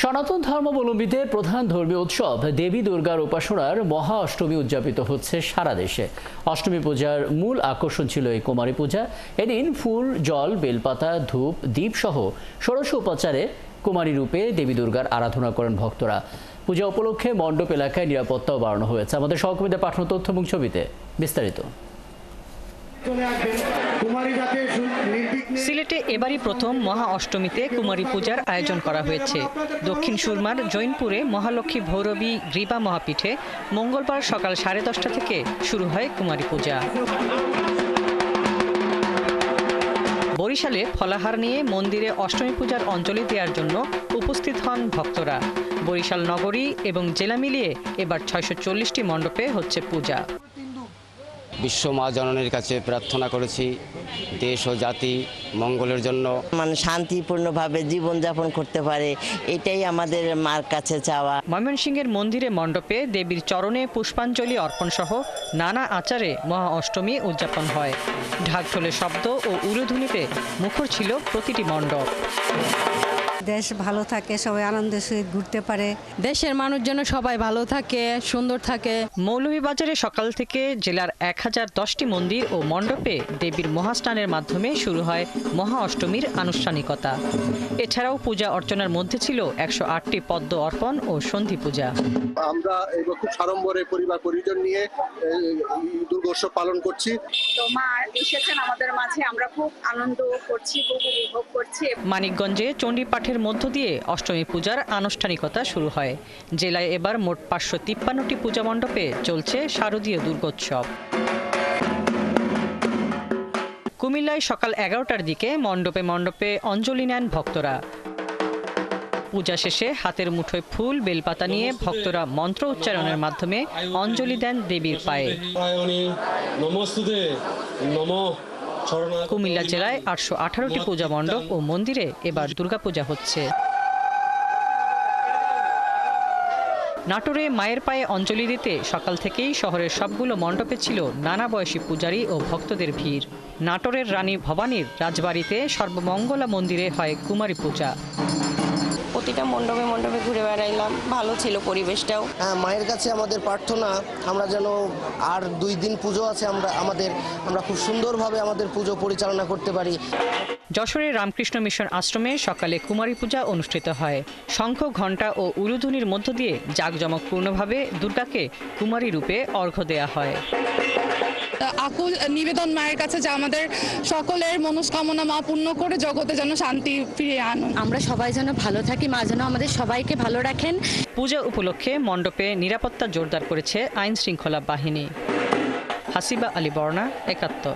সনাতন ধর্মাবলম্বীদের প্রধান ধর্মীয় উৎসব দেবী দুর্গার উপাসনার মহা অষ্টমী উদযাপিত হচ্ছে সারা দেশে। অষ্টমী পূজার মূল আকর্ষণ ছিল এই কুমারী পূজা। এদিন ফুল, জল, বেলপাতা, ধূপ, দীপ সহ ষোড়শ উপাচারে কুমারী রূপে দেবী দুর্গার আরাধনা করেন ভক্তরা। পূজা উপলক্ষে মণ্ডপ এলাকায় নিরাপত্তাও বাড়ানো হয়েছে। আমাদের সহকর্মীদের পাঠানো তথ্য এবং ছবিতে বিস্তারিত। সিলেটে এবারই প্রথম মহা অষ্টমীতে কুমারী পূজার আয়োজন করা হয়েছে। দক্ষিণ সুরমার জৈনপুরে মহালক্ষ্মী ভৈরবী গ্রীবা মহাপীঠে মঙ্গলবার সকাল 10:30 থেকে শুরু হয় কুমারী পূজা। বরিশালে ফলাহার নিয়ে মন্দিরে অষ্টমী পূজার অঞ্জলি দেওয়ার জন্য উপস্থিত হন ভক্তরা। বরিশাল নগরী এবং জেলা মিলিয়ে এবার 640টি মণ্ডপে হচ্ছে পূজা। বিশ্ব মা জননীর কাছে প্রার্থনা করেছি দেশ ও জাতি মঙ্গলের জন্য, শান্তিপূর্ণভাবে জীবনযাপন করতে পারে, এটাই আমাদের মার কাছে চাওয়া। ময়মনসিংহের মন্দিরে মণ্ডপে দেবীর চরণে পুষ্পাঞ্জলি অর্পণ সহ নানা আচারে মহা অষ্টমী উদযাপন হয়। ঢাকঢোলের শব্দ ও উলুধ্বনিতে মুখর ছিল প্রতিটি মণ্ডপ। দেশ ভালো থাকে, সবাই আনন্দের সহিত ঘুরতে পারে, দেশের মানুষ যেন সবাই ভালো থাকে, সুন্দর থাকে। মৌলভীবাজারে সকাল থেকে জেলার 1010টি মন্দির ও মণ্ডপে দেবীর মহাস্নানের মাধ্যমে শুরু হয় মহা অষ্টমীর আনুষ্ঠানিকতা। এছাড়াও পূজা অর্চনার মধ্যে ছিল 108টি পদ্ম অর্পণ ও সন্ধি পূজা। আমরা খুব সাড়ম্বরে পরিবার পরিজন নিয়ে দুর্গোৎসব পালন করছি। তো মা এসেছেন আমাদের মাঝে, আমরা খুব আনন্দ করছি, খুব উপভোগ করছি। মানিকগঞ্জে চণ্ডী পাঠের মধ্য দিয়ে অষ্টমী পূজার আনুষ্ঠানিকতা শুরু হয়। জেলায় এবার মোট 553টি পূজা মণ্ডপে চলছে শারদীয় দুর্গোৎসব। কুমিল্লায় সকাল 11টার দিকে মণ্ডপে মণ্ডপে অঞ্জলি নেন ভক্তরা। পূজা শেষে হাতের মুঠোয় ফুল, বেলপাতা নিয়ে ভক্তরা মন্ত্র উচ্চারণের মাধ্যমে অঞ্জলি দেন দেবীর পায়ে। কুমিল্লা জেলায় 818টি পূজা মণ্ডপ ও মন্দিরে এবার দুর্গাপূজা হচ্ছে। নাটোরে মায়ের পায়ে অঞ্জলি দিতে সকাল থেকেই শহরের সবগুলো মণ্ডপে ছিল নানা বয়সী পূজারী ও ভক্তদের ভিড়। নাটোরের রানী ভবানীর রাজবাড়িতে সর্বমঙ্গলা মন্দিরে হয় কুমারী পূজা। প্রতিটা মণ্ডপে মণ্ডপে ঘুরে বেড়াইলাম, ভালো ছিল পরিবেশটাও। মায়ের কাছে আমাদের প্রার্থনা, আমরা যেন আর 2 দিন পুজো আছে, আমরা খুব সুন্দরভাবে আমাদের পুজো পরিচালনা করতে পারি। যশোরের রামকৃষ্ণ মিশন আশ্রমে সকালে কুমারী পূজা অনুষ্ঠিত হয়। শঙ্খ, ঘণ্টা ও উলুধ্বনির মধ্য দিয়ে জাঁকজমকপূর্ণভাবে দুর্গাকে কুমারী রূপে অর্ঘ্য দেয়া হয়। আকুল নিবেদন মায়ের কাছে যে আমাদের সকলের মনস্কামনা মা পূর্ণ করে জগতে যেন শান্তি ফিরিয়ে আনুন। আমরা সবাই যেন ভালো থাকি, মা যেন আমাদের সবাইকে ভালো রাখেন। পূজা উপলক্ষে মণ্ডপে নিরাপত্তা জোরদার করেছে আইন শৃঙ্খলা বাহিনী। হাসিবা আলী বর্ণা, 71।